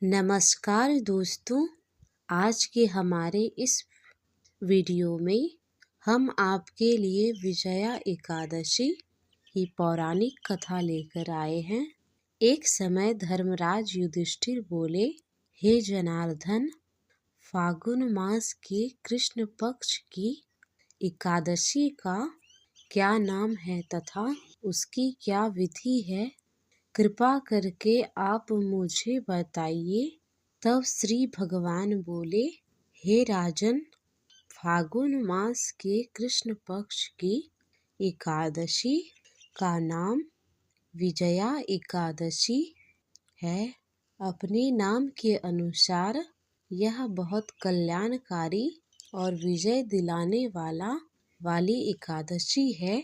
नमस्कार दोस्तों, आज के हमारे इस वीडियो में हम आपके लिए विजया एकादशी की पौराणिक कथा लेकर आए हैं। एक समय धर्मराज युधिष्ठिर बोले, हे जनार्दन, फागुन मास के कृष्ण पक्ष की एकादशी का क्या नाम है तथा उसकी क्या विधि है? कृपा करके आप मुझे बताइए। तब श्री भगवान बोले, हे राजन, फागुन मास के कृष्ण पक्ष की एकादशी का नाम विजया एकादशी है। अपने नाम के अनुसार यह बहुत कल्याणकारी और विजय दिलाने वाली एकादशी है।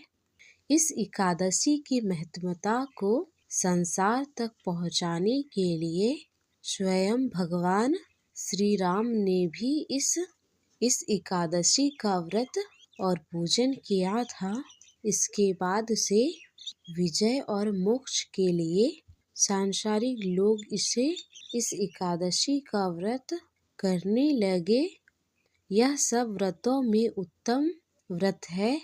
इस एकादशी की महत्वता को संसार तक पहुँचाने के लिए स्वयं भगवान श्री राम ने भी इस एकादशी का व्रत और पूजन किया था। इसके बाद से विजय और मोक्ष के लिए सांसारिक लोग इस एकादशी का व्रत करने लगे। यह सब व्रतों में उत्तम व्रत है।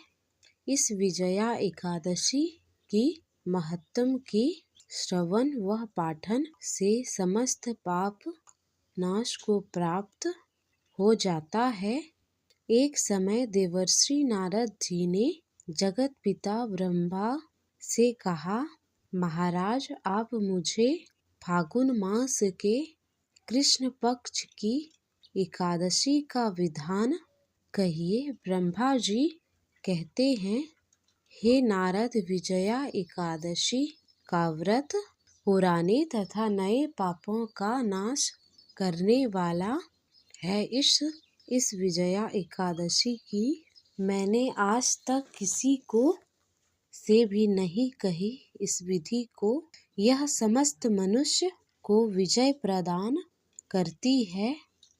इस विजया एकादशी की महत्म की श्रवण व पाठन से समस्त पाप नाश को प्राप्त हो जाता है। एक समय देवर्षि नारद जी ने जगत पिता ब्रह्मा से कहा, महाराज, आप मुझे फागुन मास के कृष्ण पक्ष की एकादशी का विधान कहिए। ब्रह्मा जी कहते हैं, हे नारद, विजया एकादशी का व्रत पुराने तथा नए पापों का नाश करने वाला है। इस विजया एकादशी की मैंने आज तक किसी को से भी नहीं कही। इस विधि को यह समस्त मनुष्य को विजय प्रदान करती है।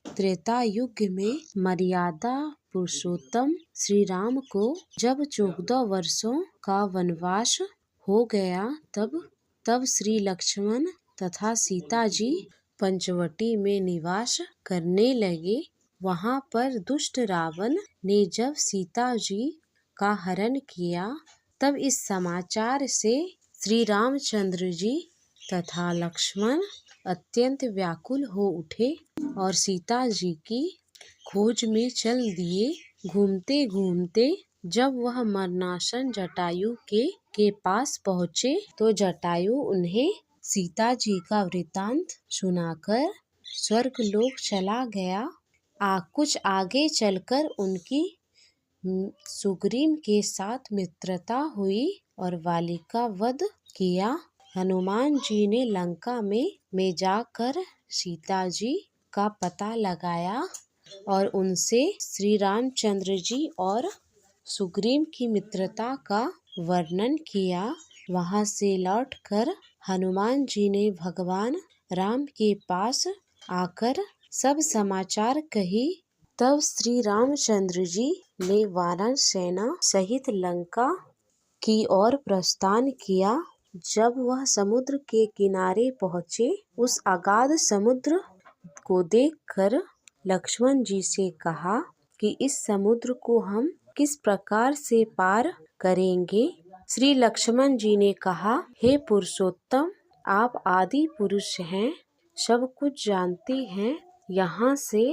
त्रेता युग में मर्यादा पुरुषोत्तम श्री राम को जब 14 वर्षों का वनवास हो गया, तब श्री लक्ष्मण तथा सीता जी पंचवटी में निवास करने लगे। वहाँ पर दुष्ट रावण ने जब सीता जी का हरण किया, तब इस समाचार से श्री रामचंद्र जी तथा लक्ष्मण अत्यंत व्याकुल हो उठे और सीता जी की खोज में चल दिए। घूमते घूमते जब वह मरणासन जटायु के पास पहुँचे, तो जटायु उन्हें सीता जी का वृतांत सुनाकर स्वर्गलोक चला गया। कुछ आगे चलकर उनकी सुग्रीव के साथ मित्रता हुई और वाली का वध किया। हनुमान जी ने लंका में जाकर सीता जी का पता लगाया और उनसे श्री रामचंद्र जी और सुग्रीव की मित्रता का वर्णन किया। वहाँ से लौटकर हनुमान जी ने भगवान राम के पास आकर सब समाचार कही। तब श्री रामचंद्र जी ने वानर सेना सहित लंका की ओर प्रस्थान किया। जब वह समुद्र के किनारे पहुँचे, उस अगाध समुद्र को देखकर लक्ष्मण जी से कहा कि इस समुद्र को हम किस प्रकार से पार करेंगे। श्री लक्ष्मण जी ने कहा, हे पुरुषोत्तम, आप आदि पुरुष हैं, सब कुछ जानते हैं। यहाँ से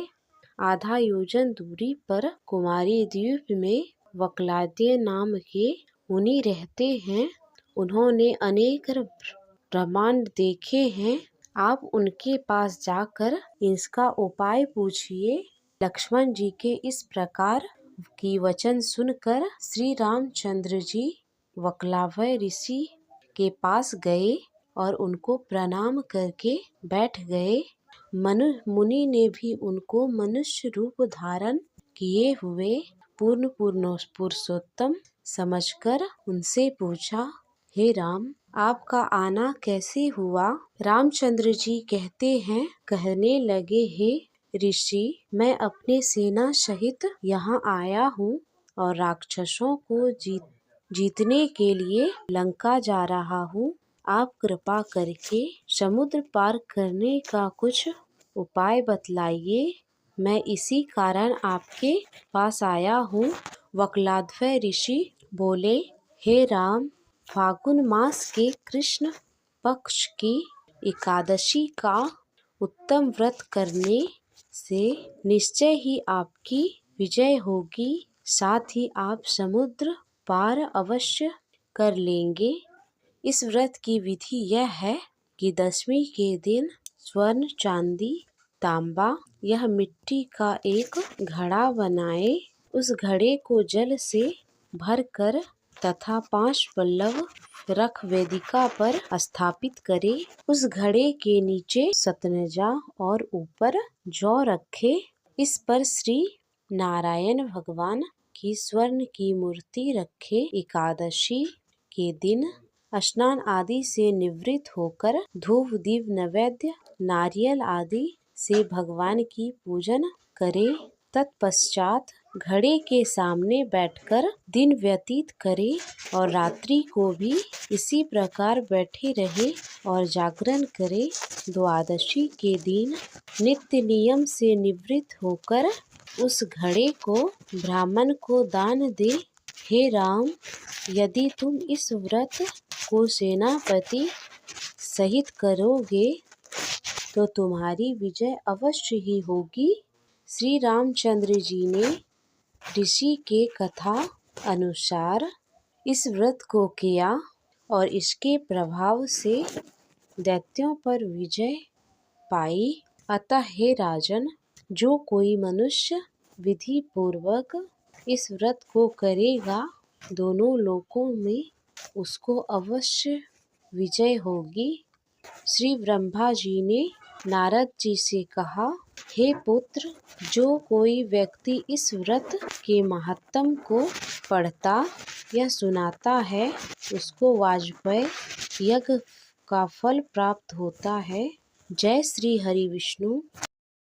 आधा योजन दूरी पर कुमारी द्वीप में वक्लाद्य नाम के मुनि रहते हैं। उन्होंने अनेक ब्रह्मांड देखे हैं। आप उनके पास जाकर इसका उपाय पूछिए। लक्ष्मण जी के इस प्रकार की वचन सुनकर श्री रामचंद्र जी वक्लाभय ऋषि के पास गए और उनको प्रणाम करके बैठ गए। मुनि ने भी उनको मनुष्य रूप धारण किए हुए पूर्ण पुरुषोत्तम समझकर उनसे पूछा, हे राम, आपका आना कैसे हुआ? रामचंद्र जी कहने लगे, हे ऋषि, मैं अपने सेना सहित यहाँ आया हूँ और राक्षसों को जीतने के लिए लंका जा रहा हूँ। आप कृपा करके समुद्र पार करने का कुछ उपाय बतलाइए। मैं इसी कारण आपके पास आया हूँ। वक्लाध्वज ऋषि बोले, हे राम, फागुन मास के कृष्ण पक्ष की एकादशी का उत्तम व्रत करने से निश्चय ही आपकी विजय होगी। साथ ही आप समुद्र पार अवश्य कर लेंगे। इस व्रत की विधि यह है कि दशमी के दिन स्वर्ण, चांदी, तांबा यह मिट्टी का एक घड़ा बनाए। उस घड़े को जल से भरकर तथा 5 पल्लव रख वेदिका पर स्थापित करे। उस घड़े के नीचे सतनजा और ऊपर जौ रखे। इस पर श्री नारायण भगवान की स्वर्ण की मूर्ति रखे। एकादशी के दिन स्नान आदि से निवृत्त होकर धूप, दीप, नैवेद्य, नारियल आदि से भगवान की पूजन करे। तत्पश्चात घड़े के सामने बैठकर दिन व्यतीत करे और रात्रि को भी इसी प्रकार बैठे रहे और जागरण करे। द्वादशी के दिन नित्य नियम से निवृत्त होकर उस घड़े को ब्राह्मण को दान दे। हे राम, यदि तुम इस व्रत को सेनापति सहित करोगे तो तुम्हारी विजय अवश्य ही होगी। श्री रामचंद्र जी ने ऋषि के कथा अनुसार इस व्रत को किया और इसके प्रभाव से दैत्यों पर विजय पाई। अतः हे राजन, जो कोई मनुष्य विधि पूर्वक इस व्रत को करेगा, दोनों लोकों में उसको अवश्य विजय होगी। श्री ब्रह्मा जी ने नारद जी से कहा, हे पुत्र, जो कोई व्यक्ति इस व्रत के महात्म को पढ़ता या सुनाता है, उसको वाजपेय यज्ञ का फल प्राप्त होता है। जय श्री हरि विष्णु।